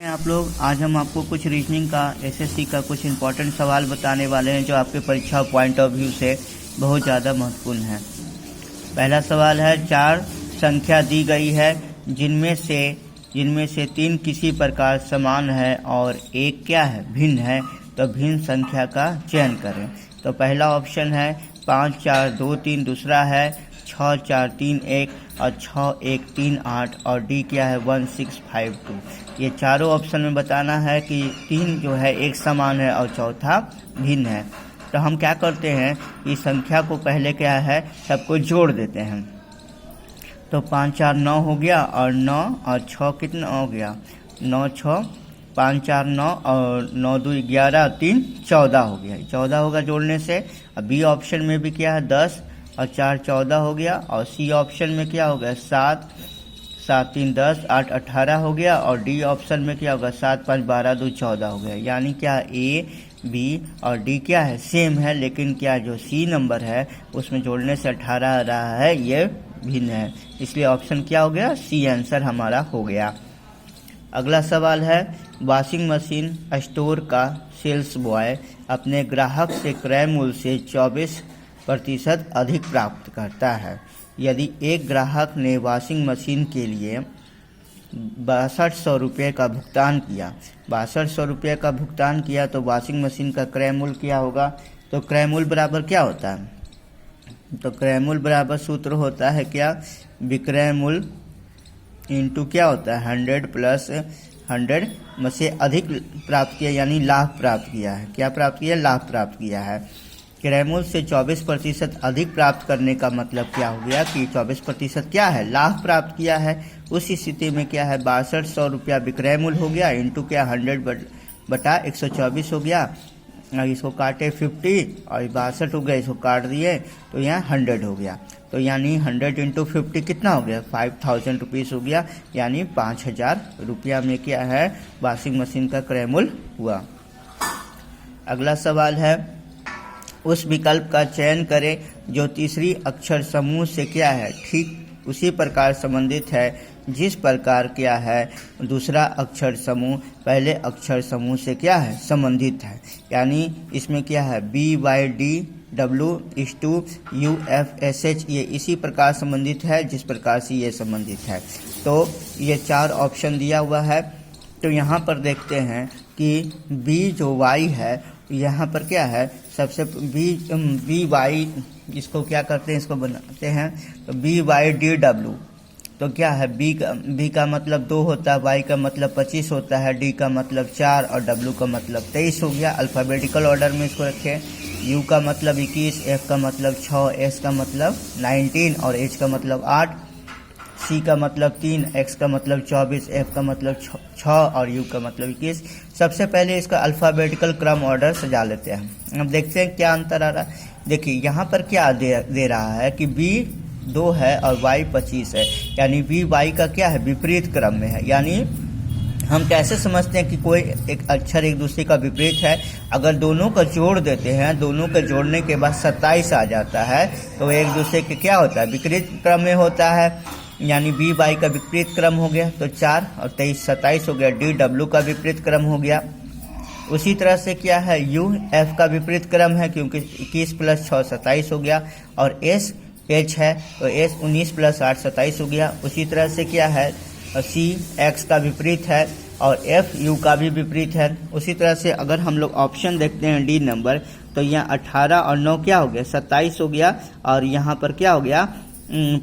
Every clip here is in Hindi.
आप लोग आज हम आपको कुछ रीजनिंग का एसएससी का कुछ इम्पोर्टेंट सवाल बताने वाले हैं जो आपके परीक्षा पॉइंट ऑफ व्यू से बहुत ज़्यादा महत्वपूर्ण है। पहला सवाल है, 4 संख्या दी गई है जिनमें से 3 किसी प्रकार समान है और एक क्या है, भिन्न है, तो भिन्न संख्या का चयन करें। तो पहला ऑप्शन है 5 4 2 3, दूसरा है 6 4 3 1 और 6 1 3 8 और डी क्या है 1 6 5 2। ये चारों ऑप्शन में बताना है कि 3 जो है एक समान है और चौथा भिन्न है। तो हम क्या करते हैं कि संख्या को पहले क्या है सबको जोड़ देते हैं। तो 5 4 9 हो गया और 9 और 6 कितना हो गया 9 6 5 4 9 और 9 2 11 3 14 हो गया। 14 होगा जोड़ने से। अब बी ऑप्शन में भी क्या है 10 और 4 14 हो गया और सी ऑप्शन में क्या हो गया 7 7 3 10 8 18 हो गया और डी ऑप्शन में क्या होगा 7 5 12 2 14 हो गया। यानी क्या ए बी और डी क्या है सेम है, लेकिन क्या जो सी नंबर है उसमें जोड़ने से 18 आ रहा है, ये भिन्न है, इसलिए ऑप्शन क्या हो गया सी आंसर हमारा हो गया। अगला सवाल है, वॉशिंग मशीन स्टोर का सेल्स बॉय अपने ग्राहक से क्रय मूल्य से 24% अधिक प्राप्त करता है। यदि एक ग्राहक ने वॉशिंग मशीन के लिए 6200 रुपये का भुगतान किया, 6200 रुपये का भुगतान किया, तो वॉशिंग मशीन का क्रय मूल्य क्या होगा। तो क्रय मूल्य बराबर क्या होता है, तो क्रय मूल्य बराबर सूत्र होता है क्या विक्रय मूल्य इंटू क्या होता है 100 प्लस 100 में से अधिक प्राप्त किया, यानी लाभ प्राप्त किया है। क्या प्राप्त किया, लाभ प्राप्त किया है। क्रय मूल्य से 24% अधिक प्राप्त करने का मतलब क्या हो गया कि 24% क्या है लाभ प्राप्त किया है। उस स्थिति में क्या है 6200 रुपया विक्रय मूल्य हो गया इंटू क्या 100 बटा 124 हो गया। इसको काटे 50 और 62 हो गया, इसको काट दिए तो यहाँ 100 हो गया। तो यानी 100 इंटू 50 कितना हो गया 5000 रुपीज़ हो गया, यानी 5000 रुपया में क्या है वॉशिंग मशीन का क्रय मूल्य हुआ। अगला सवाल है, उस विकल्प का चयन करें जो तीसरी अक्षर समूह से क्या है ठीक उसी प्रकार संबंधित है जिस प्रकार क्या है दूसरा अक्षर समूह पहले अक्षर समूह से क्या है संबंधित है। यानी इसमें क्या है B Y D W is to U F S H ये इसी प्रकार संबंधित है जिस प्रकार से ये संबंधित है। तो ये 4 ऑप्शन दिया हुआ है। तो यहाँ पर देखते हैं कि बी जो वाई है यहाँ पर क्या है सबसे बी वाई इसको क्या करते हैं इसको बनाते हैं तो बी वाई डी डब्ल्यू। तो क्या है बी का मतलब 2 होता है, वाई का मतलब 25 होता है, डी का मतलब 4 और डब्ल्यू का मतलब 23 हो गया। अल्फ़ाबेटिकल ऑर्डर में इसको रखें। यू का मतलब 21, एफ का मतलब 6, एस का मतलब 19 और एच का मतलब 8, सी का मतलब 3, एक्स का मतलब 24, एफ का मतलब 6 और यू का मतलब 21। सबसे पहले इसका अल्फ़ाबेटिकल क्रम ऑर्डर सजा लेते हैं। अब देखते हैं क्या अंतर आ रहा है। देखिए यहाँ पर क्या दे रहा है कि बी 2 है और वाई 25 है, यानी बी वाई का क्या है विपरीत क्रम में है। यानी हम कैसे समझते हैं कि कोई एक अक्षर एक दूसरे का विपरीत है। अगर दोनों का जोड़ देते हैं, दोनों के जोड़ने के बाद 27 आ जाता है तो एक दूसरे के क्या होता है विपरीत क्रम में होता है, यानी बी वाई का विपरीत क्रम हो गया। तो 4 और 23 27 हो गया। डी डब्ल्यू का विपरीत क्रम हो गया। उसी तरह से क्या है यू एफ का विपरीत क्रम है क्योंकि 21 प्लस 6 27 हो गया। और एस एच है तो एस 19 प्लस 8 27 हो गया। उसी तरह से क्या है सी एक्स का विपरीत है और एफ यू का भी विपरीत है। उसी तरह से अगर हम लोग ऑप्शन देखते हैं डी नंबर तो यहाँ 18 और 9 क्या हो गया 27 हो गया और यहाँ पर क्या हो गया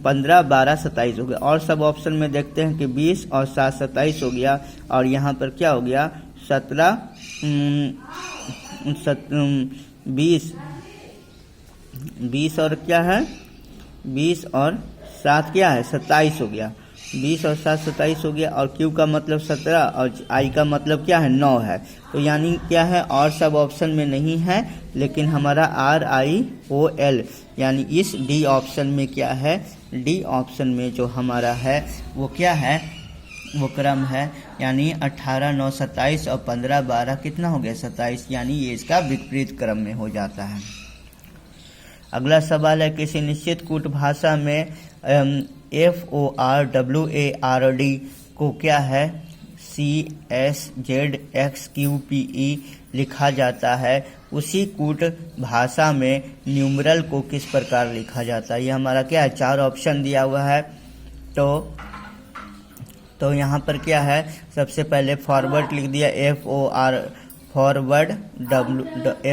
15 12 27 हो गया। और सब ऑप्शन में देखते हैं कि 20 और 7 27 हो गया और यहाँ पर क्या हो गया 17 20 और क्या है 20 और 7 क्या है 27 हो गया। 20 और 7 27 हो गया और क्यू का मतलब 17 और आई का मतलब क्या है 9 है। तो यानी क्या है और सब ऑप्शन में नहीं है, लेकिन हमारा RIOL यानी इस डी ऑप्शन में क्या है डी ऑप्शन में जो हमारा है वो क्या है वो क्रम है। यानी 18 9 27 और 15 12 कितना हो गया 27, यानी ये इसका विपरीत क्रम में हो जाता है। अगला सवाल है, किसी निश्चित कूट भाषा में FORWARD को क्या है CSZXQPE लिखा जाता है, उसी कूट भाषा में न्यूमरल को किस प्रकार लिखा जाता है। ये हमारा क्या है, 4 ऑप्शन दिया हुआ है। तो यहाँ पर क्या है, सबसे पहले फॉरवर्ड लिख दिया FOR, फॉरवर्ड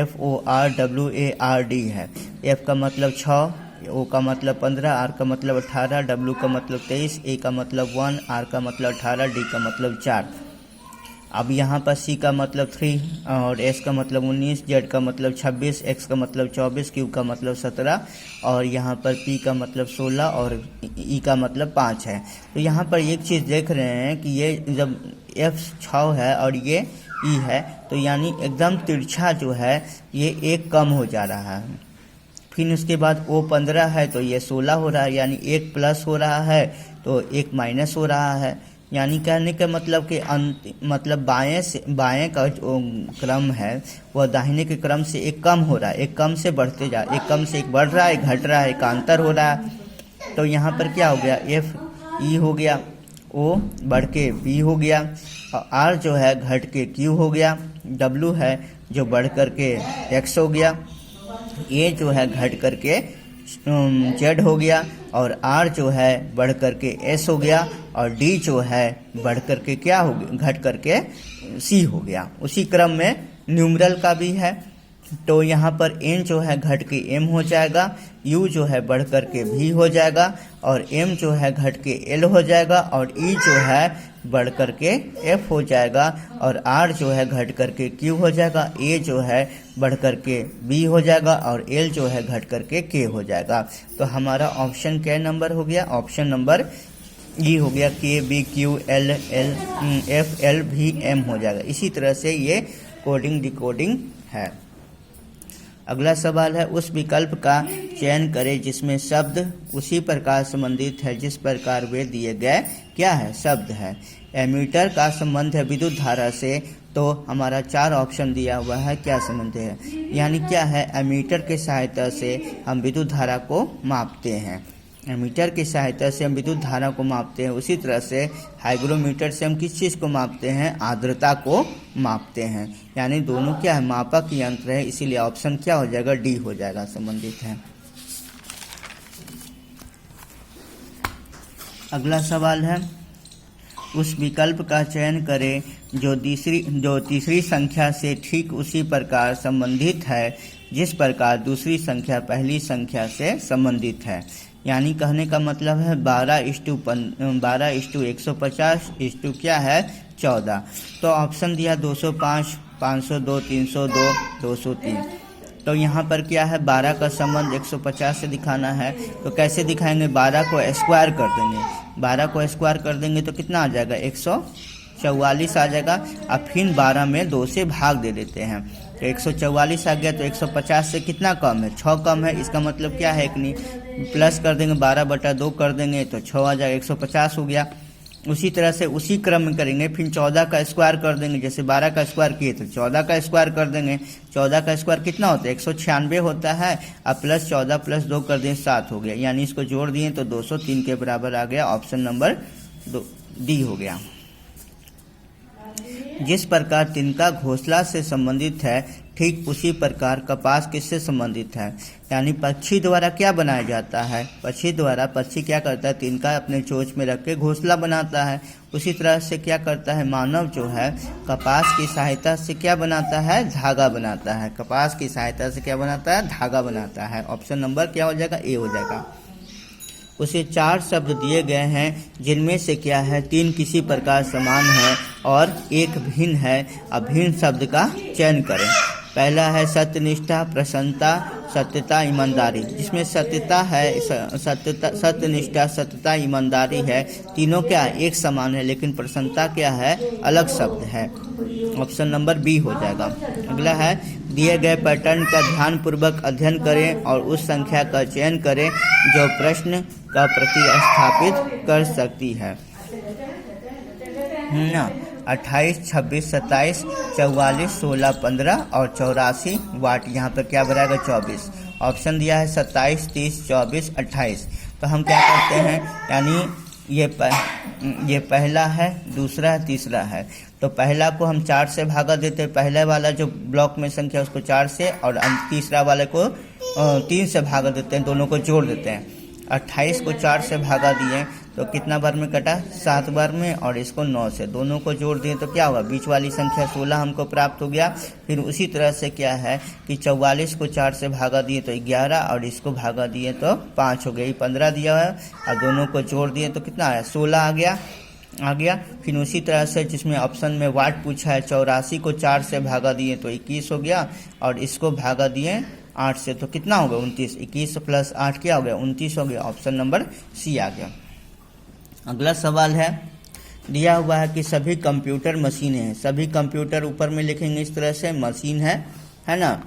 FORWARD है। F का मतलब 6, O का मतलब 15, R का मतलब 18, W का मतलब 23, A का मतलब 1, R का मतलब 18, D का मतलब 4। अब यहाँ पर C का मतलब 3 और S का मतलब 19, Z का मतलब 26, X का मतलब 24, Q का मतलब 17 और यहाँ पर P का मतलब 16 और E का मतलब 5 है। तो यहाँ पर एक चीज़ देख रहे हैं कि ये जब F 6 है और ये E है, तो यानी एकदम तिरछा जो है ये एक कम हो जा रहा है। फिर उसके बाद O 15 है तो ये 16 हो रहा है, यानी एक प्लस हो रहा है तो एक माइनस हो रहा है। यानी कहने का मतलब कि मतलब बाएं का जो क्रम है वह दाहिने के क्रम से एक कम हो रहा है, एक कम से बढ़ते जा, एक कम से एक बढ़ रहा है, घट रहा है, एक अंतर हो रहा है। तो यहाँ पर क्या हो गया, FE हो गया, O बढ़ के B हो गया, और R जो है घट के Q हो गया, W है जो बढ़ कर के X हो गया, A जो है घट कर के Z हो गया, और R जो है बढ़ कर के S हो गया, और D जो है बढ़ कर के क्या हो गया, घट कर के C हो गया। उसी क्रम में न्यूमरल का भी है। तो यहाँ पर N जो है घट के M हो जाएगा, U जो है बढ़ कर के V हो जाएगा, और M जो है घट के L हो जाएगा, और E जो है बढ़ कर के F हो जाएगा, और R जो है घट कर के Q हो जाएगा, A जो है बढ़ कर के B हो जाएगा, और L जो है घट कर के K हो जाएगा। तो हमारा ऑप्शन क्या नंबर हो गया, ऑप्शन नंबर E हो गया, K B Q L F L V M हो जाएगा। इसी तरह से ये कोडिंग डिकोडिंग है। अगला सवाल है, उस विकल्प का चयन करें जिसमें शब्द उसी प्रकार संबंधित है जिस प्रकार वे दिए गए क्या है, शब्द है। एमीटर का संबंध है विद्युत धारा से, तो हमारा 4 ऑप्शन दिया हुआ है, क्या संबंध है, यानी क्या है, एमीटर की सहायता से हम विद्युत धारा को मापते हैं। एमीटर की सहायता से हम विद्युत धारा को मापते हैं। उसी तरह से हाइग्रोमीटर से हम किस चीज़ को मापते हैं, आर्द्रता को मापते हैं। यानी दोनों क्या है, मापक यंत्र है, इसीलिए ऑप्शन क्या हो जाएगा, डी हो जाएगा, संबंधित है। अगला सवाल है, उस विकल्प का चयन करें जो तीसरी संख्या से ठीक उसी प्रकार संबंधित है जिस प्रकार दूसरी संख्या पहली संख्या से संबंधित है। यानी कहने का मतलब है 12:150 क्या है, 14। तो ऑप्शन दिया 205, 502, 302, 203। तो यहाँ पर क्या है, 12 का संबंध 150 से दिखाना है। तो कैसे दिखाएंगे, 12 को स्क्वायर कर देंगे, 12 को स्क्वायर कर देंगे तो कितना आ जाएगा, 144 आ जाएगा। अब फिर 12 में 2 से भाग दे देते हैं तो 144 आ गया। तो 150 से कितना कम है, 6 कम है। इसका मतलब क्या है कि नहीं, प्लस कर देंगे, 12/2 कर देंगे तो 6 आ जाएगा, 150 हो गया। उसी तरह से उसी क्रम में करेंगे, फिर 14 का स्क्वायर कर देंगे। जैसे 12 का स्क्वायर किए तो 14 का स्क्वायर कर देंगे। 14 का स्क्वायर कितना होता है, 196 होता है। अब प्लस 14 + 2 कर दें, 7 हो गया। यानी इसको जोड़ दिए तो 203 के बराबर आ गया। ऑप्शन नंबर डी हो गया। जिस प्रकार तिनका घोंसला से संबंधित है ठीक उसी प्रकार कपास किससे संबंधित है। यानी पक्षी द्वारा क्या बनाया जाता है, पक्षी क्या करता है, तिनका अपने चोंच में रख के घोंसला बनाता है। उसी तरह से क्या करता है, मानव जो है कपास की सहायता से क्या बनाता है, धागा बनाता है। कपास की सहायता से क्या बनाता है, धागा बनाता है। ऑप्शन नंबर क्या हो जाएगा, ए हो जाएगा। उसे 4 शब्द दिए गए हैं जिनमें से क्या है, 3 किसी प्रकार समान है और एक भिन्न है। अब भिन्न शब्द का चयन करें। पहला है सत्यनिष्ठा, प्रसन्नता, सत्यता, ईमानदारी। जिसमें सत्यता है, सत्यनिष्ठा, सत्यता, ईमानदारी है, तीनों क्या एक समान है, लेकिन प्रसन्नता क्या है, अलग शब्द है। ऑप्शन नंबर बी हो जाएगा। अगला है, दिए गए पैटर्न का ध्यानपूर्वक अध्ययन करें और उस संख्या का चयन करें जो प्रश्न का प्रतिस्थापित कर सकती है। 28, 26, 27, 44, 16, 15 और 84 वाट। यहाँ पर क्या बनेगा, 24। ऑप्शन दिया है 27, 30, 24, 28। तो हम क्या करते हैं, यानी ये पहला है, दूसरा है, तीसरा है। तो पहला को हम 4 से भागा देते हैं, पहले वाला जो ब्लॉक में संख्या उसको 4 से, और तीसरा वाले को 3 से भागा देते हैं, दोनों को जोड़ देते हैं। 28 को 4 से भागा दिए तो कितना बार में कटा, 7 बार में, और इसको 9 से, दोनों को जोड़ दिए तो क्या होगा, बीच वाली संख्या 16 हमको प्राप्त हो गया। फिर उसी तरह से क्या है कि 44 को 4 से भागा दिए तो 11, और इसको भागा दिए तो 5 हो गया, ये 15 दिया है, और दोनों को जोड़ दिए तो कितना आया, 16 आ गया। फिर उसी तरह से जिसमें ऑप्शन में वाट पूछा है, 84 को 4 से भागा दिए तो 21 हो गया, और इसको भागा दिए 8 से तो कितना हो गया, 29। 21 प्लस 8 क्या हो गया, 29 हो गया। ऑप्शन नंबर सी आ गया। अगला सवाल है, दिया हुआ है कि सभी कंप्यूटर मशीनें हैं। सभी कंप्यूटर ऊपर में लिखेंगे इस तरह से, मशीन है ना,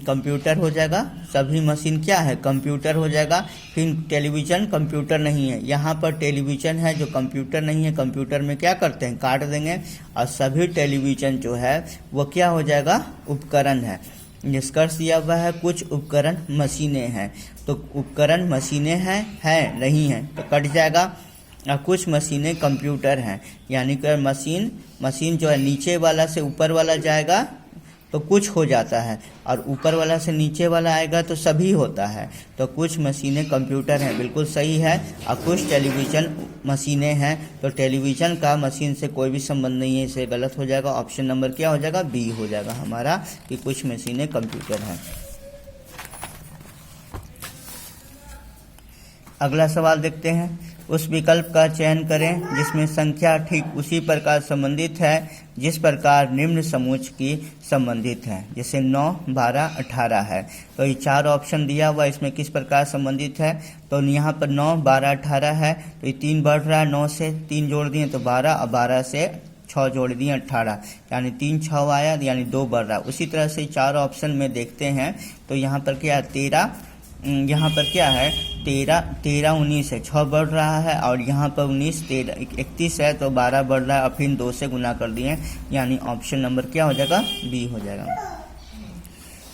कंप्यूटर हो जाएगा। सभी मशीन क्या है, कंप्यूटर हो जाएगा। फिर टेलीविज़न कंप्यूटर नहीं है, यहाँ पर टेलीविज़न है जो कंप्यूटर नहीं है। कंप्यूटर में क्या करते हैं, काट देंगे, और सभी टेलीविज़न जो है वो क्या हो जाएगा, उपकरण है। निष्कर्ष दिया हुआ है कुछ उपकरण मशीनें हैं, तो उपकरण मशीनें हैं नहीं हैं तो कट जाएगा। और कुछ मशीनें कंप्यूटर हैं, यानी कि मशीन जो है नीचे वाला से ऊपर वाला जाएगा तो कुछ हो जाता है, और ऊपर वाला से नीचे वाला आएगा तो सभी होता है। तो कुछ मशीनें कंप्यूटर हैं, बिल्कुल सही है। और कुछ टेलीविज़न मशीनें हैं, तो टेलीविज़न का मशीन से कोई भी संबंध नहीं है, इसे गलत हो जाएगा। ऑप्शन नंबर क्या हो जाएगा, बी हो जाएगा हमारा, कि कुछ मशीनें कंप्यूटर हैं। अगला सवाल देखते हैं, उस विकल्प का चयन करें जिसमें संख्या ठीक उसी प्रकार संबंधित है जिस प्रकार निम्न समोच्च की संबंधित है। जैसे 9, 12, 18 है, तो ये 4 ऑप्शन दिया हुआ, इसमें किस प्रकार संबंधित है। तो यहाँ पर 9, 12, 18 है, तो ये 3 बढ़ रहा है, 9 से 3 जोड़ दिए तो 12, और 12 से 6 जोड़ दिए 18, यानी 3 6 आया, यानी 2 बढ़ रहा है। उसी तरह से 4 ऑप्शन में देखते हैं, तो यहाँ पर क्या है, 13, यहाँ पर क्या है 13, 19 है, 6 बढ़ रहा है, और यहाँ पर 19, 13, 31 है, तो 12 बढ़ रहा है, और फिर 2 से गुना कर दिए, यानी ऑप्शन नंबर क्या हो जाएगा, बी हो जाएगा।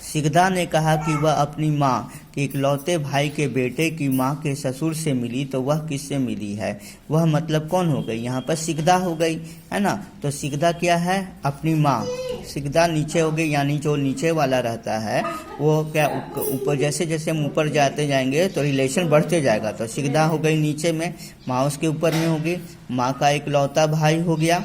सिकदा ने कहा कि वह अपनी माँ के इकलौते भाई के बेटे की माँ के ससुर से मिली, तो वह किससे मिली है। वह मतलब कौन हो गई, यहाँ पर सिकदा हो गई, है ना। तो सिकदा क्या है, अपनी माँ। सिकदा नीचे हो गई, यानी जो नीचे वाला रहता है वो क्या ऊपर, जैसे जैसे हम ऊपर जाते जाएंगे तो रिलेशन बढ़ते जाएगा। तो सिकदा हो गई नीचे में, माँ उसके ऊपर में होगी। माँ का इकलौता भाई हो गया,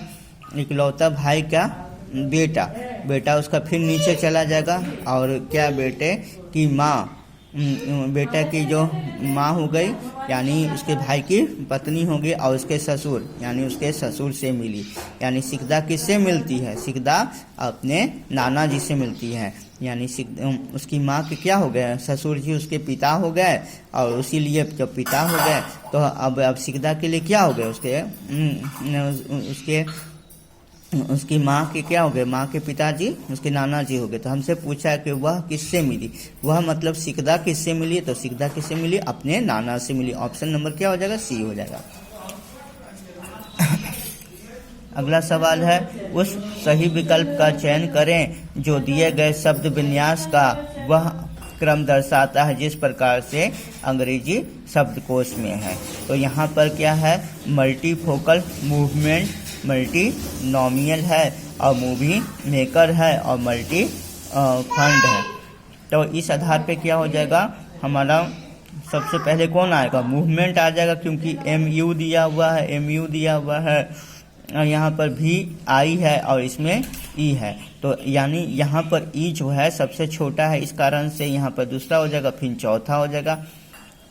इकलौता भाई का बेटा उसका फिर नीचे चला जाएगा, और क्या बेटे की माँ, बेटा की जो माँ हो गई, यानी उसके भाई की पत्नी होगी, और उसके ससुर, यानी उसके ससुर से मिली। यानी सिकदा किससे मिलती है, सिकदा अपने नाना जी से मिलती है, यानी उसकी माँ के क्या हो गए, ससुर जी उसके पिता हो गए, और इसीलिए जब पिता हो गए तो अब सिकदा के लिए क्या हो गए, उसकी माँ के क्या हो गए, माँ के पिताजी उसके नाना जी हो गए। तो हमसे पूछा है कि वह किससे मिली, वह मतलब सिकदा किससे मिली, तो सिकदा किससे मिली, अपने नाना से मिली। ऑप्शन नंबर क्या हो जाएगा, सी हो जाएगा। अगला सवाल है, उस सही विकल्प का चयन करें जो दिए गए शब्द विन्यास का वह क्रम दर्शाता है जिस प्रकार से अंग्रेजी शब्दकोश में है। तो यहाँ पर क्या है, मल्टीफोकल मूवमेंट, मल्टीनोमियल है, और मूवी मेकर है, और मल्टी फंड है। तो इस आधार पे क्या हो जाएगा हमारा, सबसे पहले कौन आएगा, मूवमेंट आ जाएगा, क्योंकि MU दिया हुआ है, और यहाँ पर भी आई है, और इसमें E है। तो यानी यहाँ पर E जो है सबसे छोटा है, इस कारण से यहाँ पर दूसरा हो जाएगा, फिर चौथा हो जाएगा,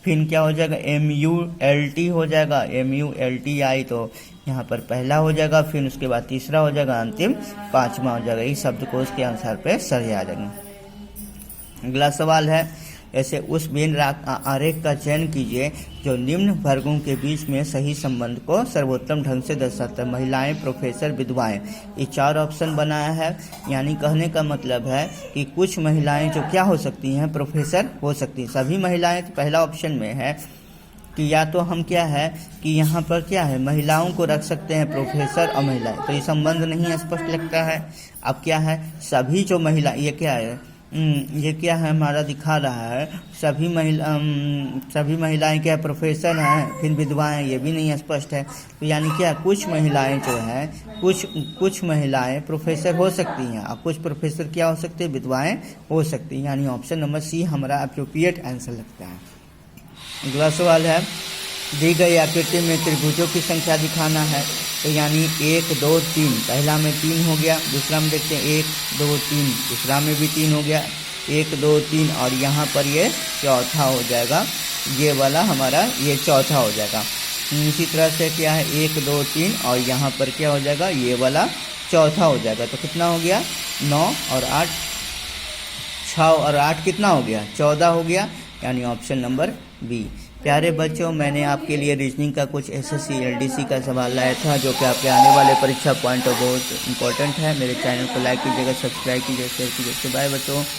फिर क्या हो जाएगा, MULT हो जाएगा, MULTI, तो यहाँ पर पहला हो जाएगा, फिर उसके बाद तीसरा हो जाएगा, अंतिम 5वां हो जाएगा। इस शब्दकोश के अनुसार पे सही आ जाएगा। अगला सवाल है, ऐसे उस वेन आरेख का चयन कीजिए जो निम्न वर्गों के बीच में सही संबंध को सर्वोत्तम ढंग से दर्शाता है। महिलाएं, प्रोफेसर, विधवाएं, ये 4 ऑप्शन बनाया है। यानी कहने का मतलब है कि कुछ महिलाएं जो क्या हो सकती हैं, प्रोफेसर हो सकती हैं। सभी महिलाएं तो पहला ऑप्शन में है कि या तो हम क्या है कि यहाँ पर क्या है, महिलाओं को रख सकते हैं, प्रोफेसर और महिलाएं, तो ये संबंध नहीं स्पष्ट लगता है। अब क्या है, सभी जो महिला, ये क्या है, ये क्या है हमारा दिखा रहा है, सभी महिलाएं क्या प्रोफेसर हैं, फिर विधवाएं, ये भी नहीं स्पष्ट है। तो यानी क्या कुछ महिलाएं जो हैं, कुछ महिलाएं प्रोफेसर हो सकती हैं और कुछ प्रोफेसर क्या हो सकते हैं, विधवाएं हो सकती हैं। यानी ऑप्शन नंबर सी हमारा अप्रोप्रिएट आंसर लगता है। अगला सवाल है, दी गई आकृति में त्रिभुजों की संख्या दिखाना है। तो यानी 1 2 3, पहला में 3 हो गया, दूसरा में देखते हैं 1 2 3, दूसरा में भी 3 हो गया, 1 2 3, और यहाँ पर ये चौथा हो जाएगा, ये वाला हमारा ये चौथा हो जाएगा। इसी तरह से क्या है 1 2 3, और यहाँ पर क्या हो जाएगा, ये वाला चौथा हो जाएगा। तो कितना हो गया, 9 और 8, 6 और 8 कितना हो गया, 14 हो गया। यानी ऑप्शन नंबर बी। प्यारे बच्चों, मैंने आपके लिए रीजनिंग का कुछ एसएससी एलडीसी का सवाल लाया था, जो कि आपके आने वाले परीक्षा पॉइंट ऑफ बहुत इंपॉर्टेंट है। मेरे चैनल को लाइक कीजिएगा, सब्सक्राइब कीजिएगा, शेयर कीजिएगा। बाय बच्चों।